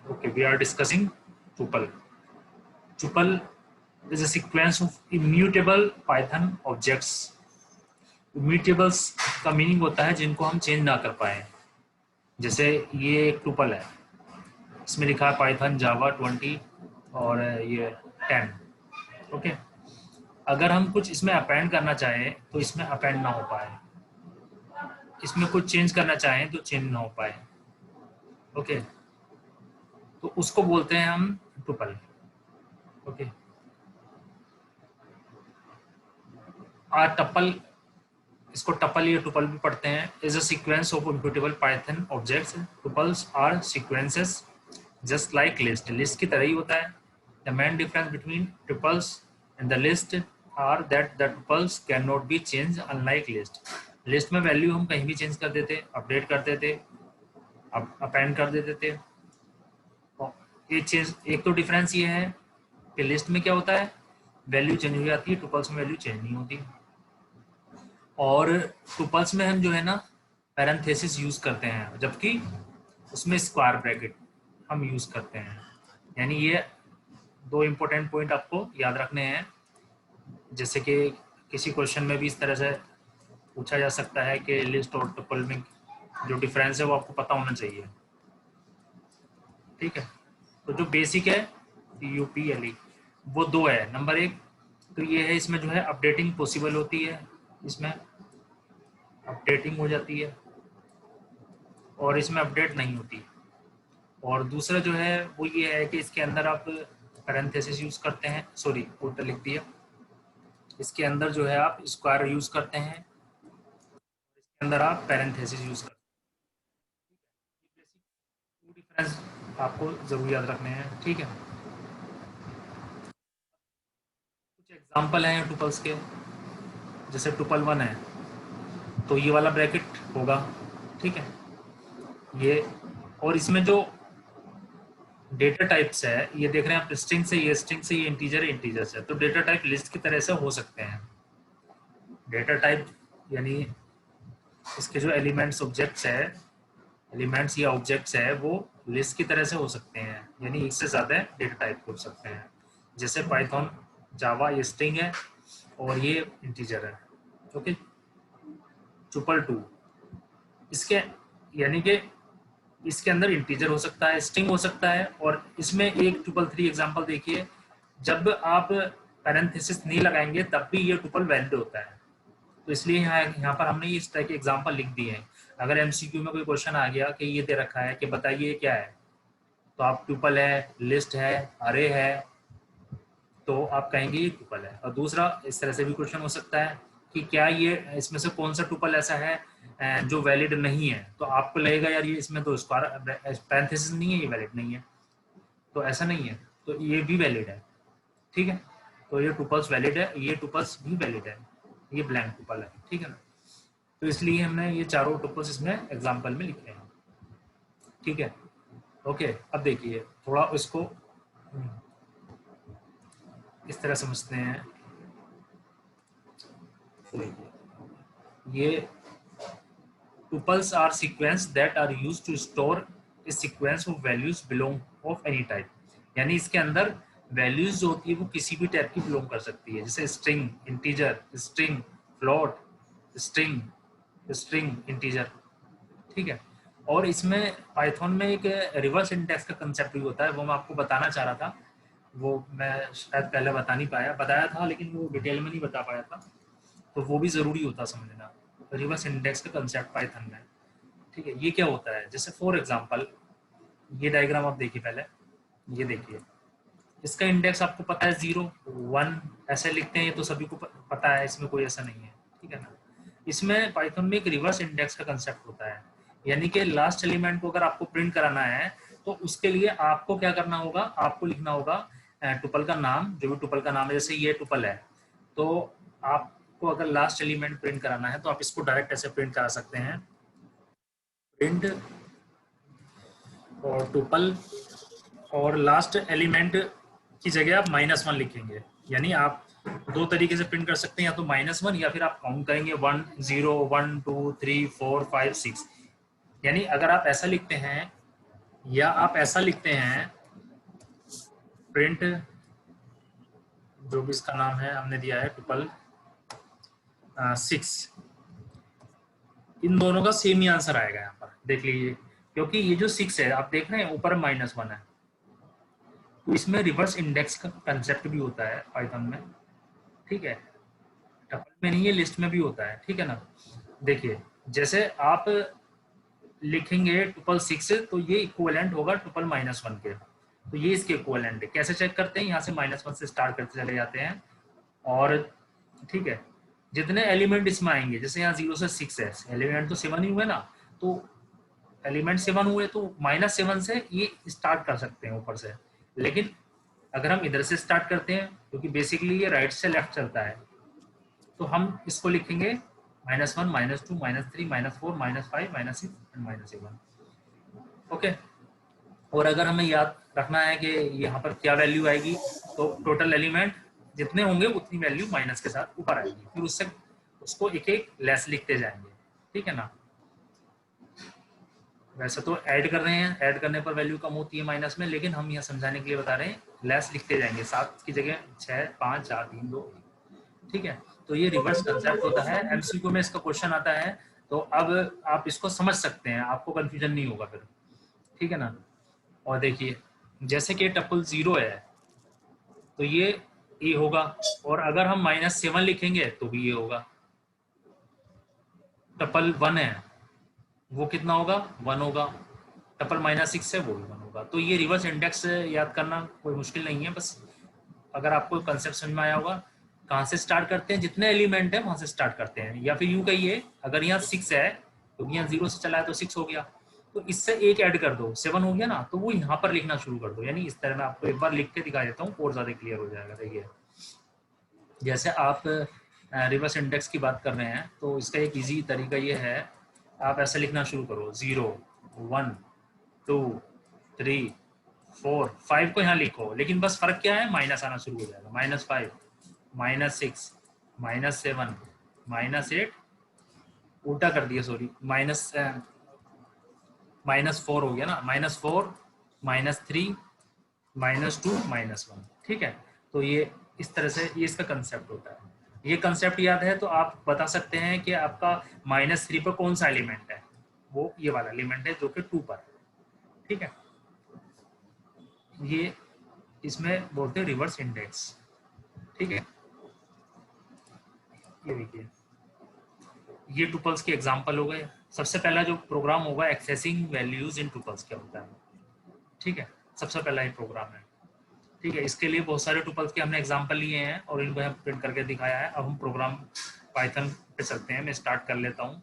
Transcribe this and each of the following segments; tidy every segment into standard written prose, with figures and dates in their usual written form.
Okay, we are discussing tuple. Tuple is a sequence of immutable Python objects. Immutables का meaning होता है जिनको हम चेंज ना कर पाए. जैसे ये एक टुपल है, इसमें लिखा है पाइथन जावा 20 और ये 10. ओके, अगर हम कुछ इसमें अपेंड करना चाहें तो इसमें अपेंड ना हो पाए, इसमें कुछ चेंज करना चाहें तो चेंज ना हो पाए. ओके, तो उसको बोलते हैं हम टुपल. ओके, टपल, इसको टपल या टुपल भी पढ़ते हैं. Is a sequence of immutable Python objects. Tuples are sequences just like list. List की तरह ही होता है. The main difference between tuples and the list are that the tuples can not be change unlike list. List में value हम कहीं भी change कर देते, अपडेट कर देते, अपेंड कर देते थे. ये चेंज, एक तो डिफरेंस ये है कि लिस्ट में क्या होता है, वैल्यू चेंज हो जाती है, टुपल्स में वैल्यू चेंज नहीं होती. और टुपल्स में हम जो है ना पैरेंथेसिस यूज करते हैं, जबकि उसमें स्क्वायर ब्रैकेट हम यूज करते हैं. यानी ये दो इंपॉर्टेंट पॉइंट आपको याद रखने हैं. जैसे कि किसी क्वेश्चन में भी इस तरह से पूछा जा सकता है कि लिस्ट और टुपल में जो डिफरेंस है वो आपको पता होना चाहिए. ठीक है, तो जो बेसिक है यूपीएलई वो दो है. नंबर एक तो ये है, इसमें जो है अपडेटिंग पॉसिबल होती है, इसमें अपडेटिंग हो जाती है, और इसमें अपडेट नहीं होती. और दूसरा जो है वो ये है कि इसके अंदर आप पैरेंथेसिस यूज करते हैं, सॉरी उल्टा लिख दिया, इसके अंदर जो है आप स्क्वायर यूज करते हैं, इसके अंदर आप पैरेंथेसिस यूज करते हैं. डिफरेंस आपको जरूर याद रखने हैं. ठीक है, कुछ एग्जांपल हैं टुपल्स के. जैसे टुपल 1 है तो ये वाला ब्रैकेट होगा. ठीक है, ये, और इसमें जो डेटा टाइप्स है, ये देख रहे हैं आप, स्ट्रिंग से, ये स्ट्रिंग से, ये इंटीजर है, इंटीजर से. तो डेटा टाइप लिस्ट की तरह से हो सकते हैं. डेटा टाइप यानी इसके जो एलिमेंट्स ऑब्जेक्ट्स है, एलिमेंट्स या ऑब्जेक्ट्स है, वो लिस्ट की तरह से हो सकते हैं. यानी एक से ज़्यादा डेटा टाइप हो सकते हैं. जैसे पाइथन जावा ये स्ट्रिंग है और ये इंटीजर है. ओके, ट्रिपल 2 इसके, यानी कि इसके अंदर इंटीजर हो सकता है, स्ट्रिंग हो सकता है. और इसमें एक ट्रिपल 3 एग्जांपल देखिए, जब आप पैरेंथेसिस नहीं लगाएंगे तब भी ये ट्रिपल वैलिड होता है. तो इसलिए यहाँ पर हमने इस तरह के एग्जांपल लिख दिए हैं. अगर एमसीक्यू में कोई क्वेश्चन आ गया कि ये दे रखा है कि बताइए क्या है, तो आप ट्रिपल है, लिस्ट है, अरे है, तो आप कहेंगे ये ट्रिपल है. और दूसरा इस तरह से भी क्वेश्चन हो सकता है कि क्या ये इसमें से कौन सा ट्रिपल ऐसा है जो वैलिड नहीं है, तो आपको लगेगा यार ये इसमें तो स्क्वायर पैरेंथेसिस नहीं है, ये वैलिड नहीं है. तो ऐसा नहीं है, तो ये भी वैलिड है. ठीक है, तो ये ट्रिपल्स वैलिड है, ये ट्रिपल्स भी वैलिड है, ये ब्लैंक ट्रिपल है. ठीक है ना, तो इसलिए हमने ये चारों ट्रिपल्स इसमें एग्जाम्पल में लिखे हैं. ठीक है, ओके. अब देखिए थोड़ा इसको इस तरह समझते हैं. ये tuples are sequence that are used to store a sequence of values belong of any type. यानी इसके अंदर वैल्यूज जो होती है वो किसी भी टाइप की बिलोंग कर सकती है. जैसे string, integer, string, float, string, string, integer. ठीक है, और इसमें पाइथन में एक रिवर्स इंडेक्स का कंसेप्ट भी होता है, वो मैं आपको बताना चाह रहा था. वो मैं शायद पहले बता नहीं पाया, बताया था लेकिन वो डिटेल में नहीं बता पाया था. तो वो भी ज़रूरी होता समझना, रिवर्स इंडेक्स का कंसेप्ट पाइथन में. ठीक है, ये क्या होता है, जैसे फॉर एग्जांपल ये डायग्राम आप देखिए पहले, ये देखिए, इसका इंडेक्स आपको पता है 0, 1 ऐसे लिखते हैं, ये तो सभी को पता है, इसमें कोई ऐसा नहीं है. ठीक है ना, इसमें पाइथन में एक रिवर्स इंडेक्स का कंसेप्ट होता है. यानी कि लास्ट एलिमेंट को अगर आपको प्रिंट कराना है तो उसके लिए आपको क्या करना होगा, आपको लिखना होगा टुपल का नाम, जो भी टुपल का नाम है. जैसे ये टुपल है, तो आपको अगर लास्ट एलिमेंट प्रिंट कराना है तो आप इसको डायरेक्ट ऐसे प्रिंट करा सकते हैं, प्रिंट और टुपल, और लास्ट एलिमेंट की जगह आप -1 लिखेंगे. यानी आप दो तरीके से प्रिंट कर सकते हैं, या तो -1 या फिर आप काउंट करेंगे 1 0 1 2 3 4 5 6. यानी अगर आप ऐसा लिखते हैं, या आप ऐसा लिखते हैं प्रिंट, जो भी इसका नाम है हमने दिया है ट्रिपल 6, इन दोनों का सेम ही आंसर आएगा यहाँ पर, देख लीजिए। क्योंकि ये जो 6 है आप देख रहे हैं ऊपर -1 है, तो इसमें रिवर्स इंडेक्स का कंसेप्ट भी होता है पाइथन में, ठीक है। टपल में नहीं है, लिस्ट में भी होता है, ठीक है ना। देखिए जैसे आप लिखेंगे ट्रिपल 6 तो ये इक्विवेलेंट होगा ट्रिपल -1 के, तो ये इसके इक्विवेलेंट है। कैसे चेक करते हैं, यहाँ से -1 से स्टार्ट करते चले जाते हैं और ठीक है जितने एलिमेंट इसमें आएंगे, जैसे यहाँ 0 से 6 है, एलिमेंट तो 7 ही हुए ना, तो एलिमेंट 7 हुए तो -7 से ये स्टार्ट कर सकते हैं ऊपर से। लेकिन अगर हम इधर से स्टार्ट करते हैं, क्योंकि बेसिकली ये राइट से लेफ्ट चलता है, तो हम इसको लिखेंगे -1 -2 -3 -4 -5 -6 -7, ओके। और अगर हमें याद रखना है कि यहाँ पर क्या वैल्यू आएगी, तो टोटल एलिमेंट जितने होंगे उतनी वैल्यू माइनस के साथ ऊपर आएगी, फिर उससे उसको एक एक लेस लिखते जाएंगे, ठीक है ना। वैसे तो ऐड कर रहे हैं, ऐड करने पर वैल्यू कम होती है माइनस में, लेकिन हम यहाँ समझाने के लिए बता रहे हैं लेस लिखते जाएंगे, 7 की जगह 6 5 4 3 2, ठीक है। तो ये रिवर्स कंसेप्ट होता है, एमसीक्यू में इसका क्वेश्चन आता है, तो अब आप इसको समझ सकते हैं, आपको कंफ्यूजन नहीं होगा फिर, ठीक है ना। और देखिए जैसे कि टपल 0 है तो ये होगा, और अगर हम -7 लिखेंगे तो भी ये होगा। टपल 1 है वो कितना होगा, 1 होगा। टपल -6 है वो भी 1 होगा। तो ये रिवर्स इंडेक्स याद करना कोई मुश्किल नहीं है, बस अगर आपको कंसेप्ट समझ में आया होगा। कहाँ से स्टार्ट करते हैं, जितने एलिमेंट है वहां से स्टार्ट करते हैं, या फिर यूं कहिए अगर यहाँ 6 है तो यहाँ 0 से चला है तो 6 हो गया, तो इससे एक ऐड कर दो 7 हो गया ना, तो वो यहाँ पर लिखना शुरू कर दो। यानी इस तरह मैं आपको एक बार लिख के दिखा देता हूँ और ज्यादा क्लियर हो जाएगा। देखिए जैसे आप रिवर्स इंडेक्स की बात कर रहे हैं, तो इसका एक इजी तरीका ये है, आप ऐसे लिखना शुरू करो 0 1 2 3 4 5 को यहाँ लिखो, लेकिन बस फर्क क्या है, माइनस आना शुरू हो जाएगा, -5 -6 -7 -8, उल्टा कर दिया सॉरी, -4 हो गया ना, -4 -3 -2 -1, ठीक है। तो ये इस तरह से ये इसका कंसेप्ट होता है। ये कंसेप्ट याद है तो आप बता सकते हैं कि आपका -3 पर कौन सा एलिमेंट है, वो ये वाला एलिमेंट है जो कि 2 पर, ठीक है। ये इसमें बोलते हैं रिवर्स इंडेक्स, ठीक है। ये देखिए ये टुपल्स के एग्जांपल हो गए। सबसे पहला जो प्रोग्राम होगा एक्सेसिंग वैल्यूज इन टुपल्स क्या होता है, ठीक है, सबसे पहला ये प्रोग्राम है, ठीक है। इसके लिए बहुत सारे टुपल्स के हमने एग्जांपल लिए हैं और इनको हम प्रिंट करके दिखाया है। अब हम प्रोग्राम पाइथन पे चलते हैं, मैं स्टार्ट कर लेता हूँ।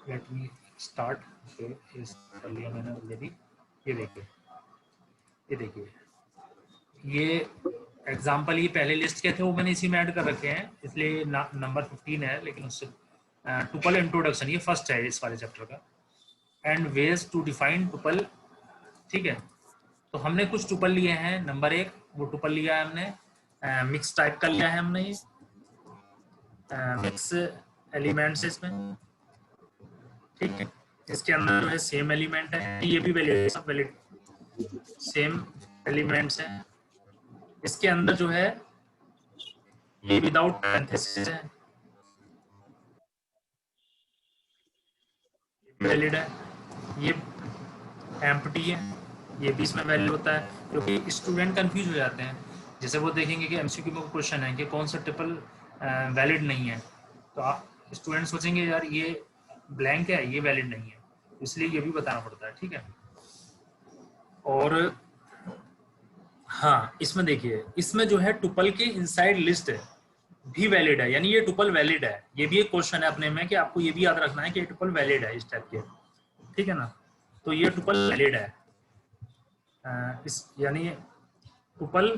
लेट मी स्टार्ट, कर लिया मैंने ऑलरेडी। ये देखिए ये एग्जाम्पल ही पहले लिस्ट के थे वो मैंने इसी में ऐड कर रखे हैं, इसलिए नंबर 15 है, लेकिन उससे टुपल इंट्रोडक्शन ये फर्स्ट है इस वाले चैप्टर का, and ways to define tuple, ठीक है। तो हमने कुछ टुपल लिए हैं, नंबर 1 वो टुपल लिया है हमने, मिक्स टाइप का लिया है हमने, ये मिक्स एलिमेंट्स इसमें, ठीक है। इसके अंदर जो है सेम एलिमेंट है, ये भी वैलिड, सब वैलिड सेम एलिमेंट्स हैं। इसके अंदर जो है ये विदाउट पैरेंथेसिस है, वैलिड है। ये एम्प्टी है, ये भी इसमें वैलिड होता है, क्योंकि स्टूडेंट कंफ्यूज हो जाते हैं। जैसे वो देखेंगे कि एमसीक्यू में क्वेश्चन है कि कौन सा ट्रिपल वैलिड नहीं है, तो आप स्टूडेंट सोचेंगे यार ये ब्लैंक है, ये वैलिड नहीं है, इसलिए ये भी बताना पड़ता है, ठीक है। और हाँ इसमें देखिए, इसमें जो है टुपल के इनसाइड लिस्ट भी वैलिड है, यानी ये टुपल वैलिड है। ये भी एक क्वेश्चन है अपने में कि आपको ये भी याद रखना है कि ये टुपल वैलिड है इस टाइप के, ठीक है ना। तो ये टुपल वैलिड है, इस यानी टुपल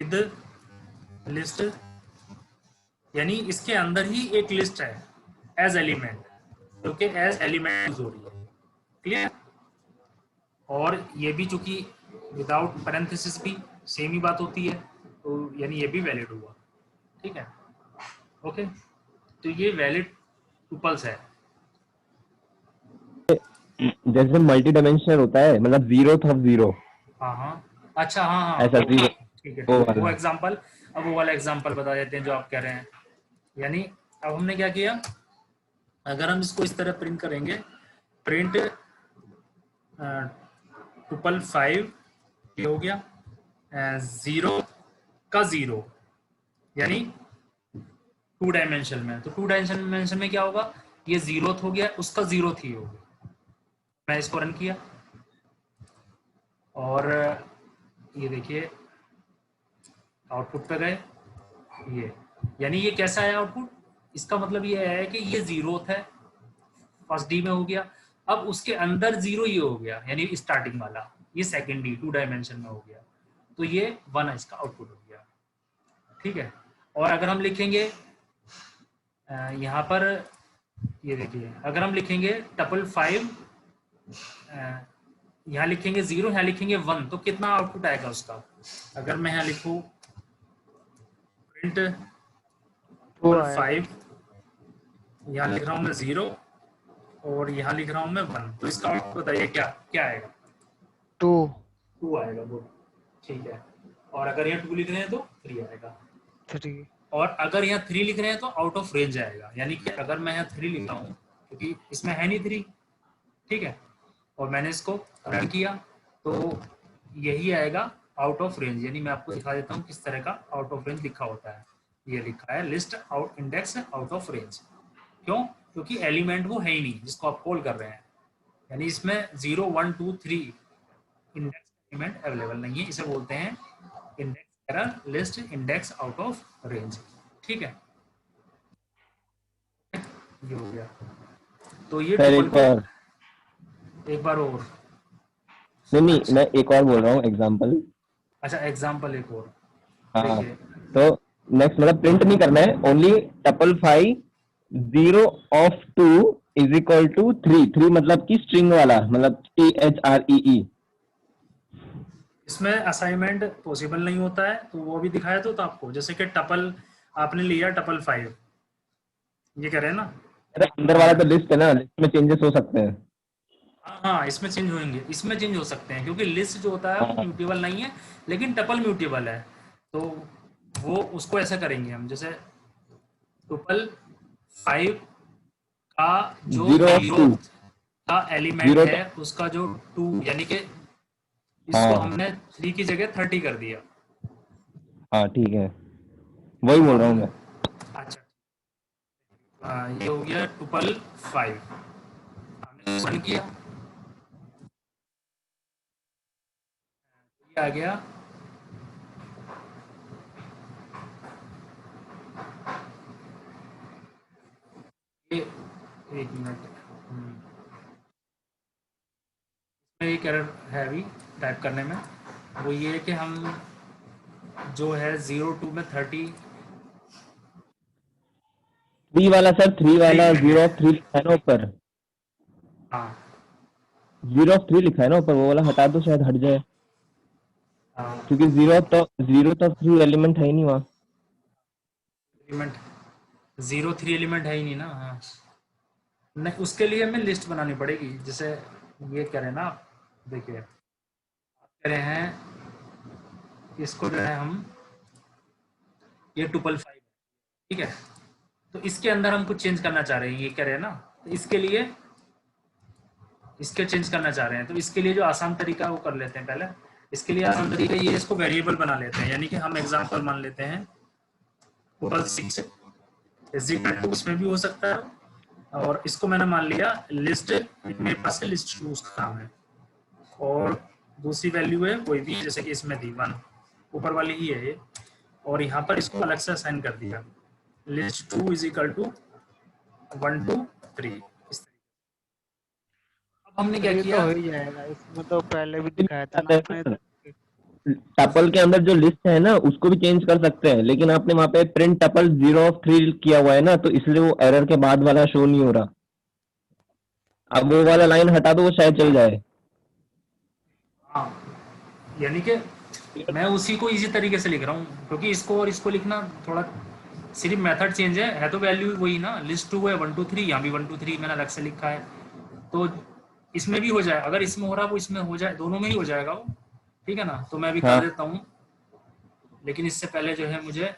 विद लिस्ट, यानी इसके अंदर ही एक लिस्ट है एज एलिमेंट, क्योंकि एज एलिमेंट यूज हो रही है, क्लियर। और ये भी चूंकि विदाउट पैरेंथेसिस भी सेम ही बात होती है, तो यानी ये भी वैलिड हुआ, ठीक है, ओके। तो ये वैलिड टुपल्स है। जैसे मल्टी डायमेंशनल होता है, मतलब जीरो ऑफ जीरो, हाँ हाँ, अच्छा, हाँ हाँ, ऐसा जीरो, ठीक है वो ठीक है, वो वाला। एग्जांपल। अब वो वाला एग्जांपल बता देते हैं जो आप कह रहे हैं। यानी अब हमने क्या किया, अगर हम इसको इस तरह प्रिंट करेंगे, प्रिंट ट्रिपल फाइव, ये हो गया जीरो का जीरो, यानी टू डायमेंशन में। तो टू डायमेंशन में क्या होगा, ये जीरो हो गया, उसका जीरो ही हो गया। मैं इसको रन किया और ये देखिए आउटपुट पे गए, ये यानी ये कैसा है आउटपुट, इसका मतलब ये है कि ये जीरो है, फर्स्ट डी में हो गया। अब उसके अंदर जीरो ये हो गया, यानी स्टार्टिंग वाला, ये सेकंड डी टू डायमेंशन में हो गया, तो ये वन इसका आउटपुट हो गया। ठीक है। और अगर हम लिखेंगे यहाँ पर, ये देखिए अगर हम लिखेंगे टपल फाइव, यहाँ लिखेंगे जीरो, यहाँ लिखेंगे वन, तो कितना आउटपुट आएगा उसका। अगर मैं यहाँ लिखूँ प्रिंट टू टपल आएगा। फाइव, यहाँ लिख रहा हूँ मैं जीरो और यहाँ लिख रहा हूँ मैं वन, तो इसका आउटपुट बताइए क्या क्या आएगा। टू। टू आएगा, गुड, ठीक है। और अगर यहाँ टू लिख रहे हैं तो थ्री आएगा। थ्री। और अगर यहाँ थ्री लिख रहे हैं तो आउट ऑफ रेंज आएगा, यानी कि अगर मैं यहाँ थ्री लिख रहा हूँ क्योंकि इसमें है नहीं थ्री, ठीक है, और मैंने इसको रन किया तो यही आएगा आउट ऑफ रेंज। यानी मैं आपको दिखा देता हूँ किस तरह का आउट ऑफ रेंज लिखा होता है। ये लिखा है list out index out of range. क्यों? क्योंकि एलिमेंट वो है ही नहीं जिसको आप कॉल कर रहे हैं, यानी इसमें 0 1 2 3 इंडेक्स एलिमेंट अवेलेबल नहीं है, इसे बोलते हैं index error list index out of range. ठीक है, ये हो गया। तो ये सर ट्रिपल एक को और, एक बार और, नहीं नहीं, अच्छा मैं एक और बोल रहा हूँ एग्जाम्पल। अच्छा, एग्जाम्पल एक और हाँ, देखिए। तो नेक्स्ट मतलब प्रिंट नहीं करना है, only tuple five zero of two is equal to three. Three मतलब कि स्ट्रिंग वाला, मतलब THREE। इसमें असाइनमेंट पॉसिबल नहीं होता है, तो वो भी दिखाया तो आपको, जैसे कि टपल आपने लिया टपल फाइव, ये कह रहे हैं ना। अरे अंदर वाला तो लिस्ट है ना, लिस्ट में चेंजेस हो सकते हैं। हाँ हाँ, इसमें चेंज होंगे, इसमें चेंज हो सकते हैं क्योंकि लिस्ट जो होता है वो हाँ, म्यूटेबल नहीं है, लेकिन टपल म्यूटेबल है। तो वो उसको ऐसा करेंगे हम, जैसे टपल फाइव का जो जीरो ऑफ जीरो टू, का एलिमेंट जीरो। है उसका जो टू, यानी कि इसको हाँ हमने थ्री की जगह 30 कर दिया। हाँ ठीक है, वही तो बोल रहा हूँ हम, मैं। अच्छा, ये हो गया ट्रिपल फाइव, हमने रन किया, ये आ गया। ये एक मिनट, इसमें एक एरर है अभी टाइप करने में, वो ये है कि हम जो है 0 2 में 30 थ्री वाला सर, थ्री वाला लिखेंगे। जीरो ऑफ थ्री लिखा है ना ऊपर, हाँ जीरो ऑफ थ्री लिखा है ना ऊपर, वो वाला हटा दो, शायद हट जाए। हाँ, क्योंकि जीरो तो थ्री एलिमेंट है ही नहीं वहाँ। एलिमेंट 0 3 एलिमेंट है ही नहीं ना। हाँ, नहीं, उसके लिए हमें लिस्ट बनानी पड़ेगी, जैसे ये कह रहे हैं ना आप, देखिए आप कह रहे हैं इसको जो है हम, ये ट्रिपल फाइव, ठीक है, तो इसके अंदर हम कुछ चेंज करना चाह रहे हैं, ये कह रहे हैं ना, तो इसके लिए इसके चेंज करना चाह रहे हैं, तो इसके लिए जो आसान तरीका है वो कर लेते हैं पहले। इसके लिए आसान तरीका ये, इसको वेरिएबल बना लेते हैं, यानी कि हम एग्जांपल मान लेते हैं triple six is equal to, उसमें भी हो सकता है, और इसको मैंने मान लिया लिस्ट, मेरे पास लिस्ट टू उसका नाम है, और दूसरी वैल्यू है कोई भी, जैसे कि इसमें थी वन, ऊपर वाली ही है ये, और यहाँ पर इसको अलग से असाइन कर दिया, list two is equal to 1 2 3। इस तरीके, अब हमने क्या थ्री तो किया, हो ही जाएगा, इसमें तो पहले भी दिखाया था ना आपने। टपल के अंदर जो लिस्ट है ना उसको भी चेंज कर सकते हैं, लेकिन आपने वहाँ पे print tuple zero of three किया हुआ है ना, तो इसलिए वो एरर के बाद वाला शो नहीं हो रहा। अब वो वाला लाइन हटा दो, वो शायद चल जाए। हाँ, यानी कि मैं उसी को इजी तरीके से लिख रहा हूँ, क्योंकि इसको और इसको लिखना थोड़ा सिर्फ मेथड चेंज है तो वैल्यू वही ना, लिस्ट 2 है 1 2 3, यहाँ भी 1 2 3 मैंने अलग से लिखा है, तो इसमें भी हो जाए, अगर इसमें हो रहा है वो इसमें हो जाए, दोनों में ही हो जाएगा वो, ठीक है ना। तो मैं अभी हाँ। कर देता हूँ, लेकिन इससे पहले जो है मुझे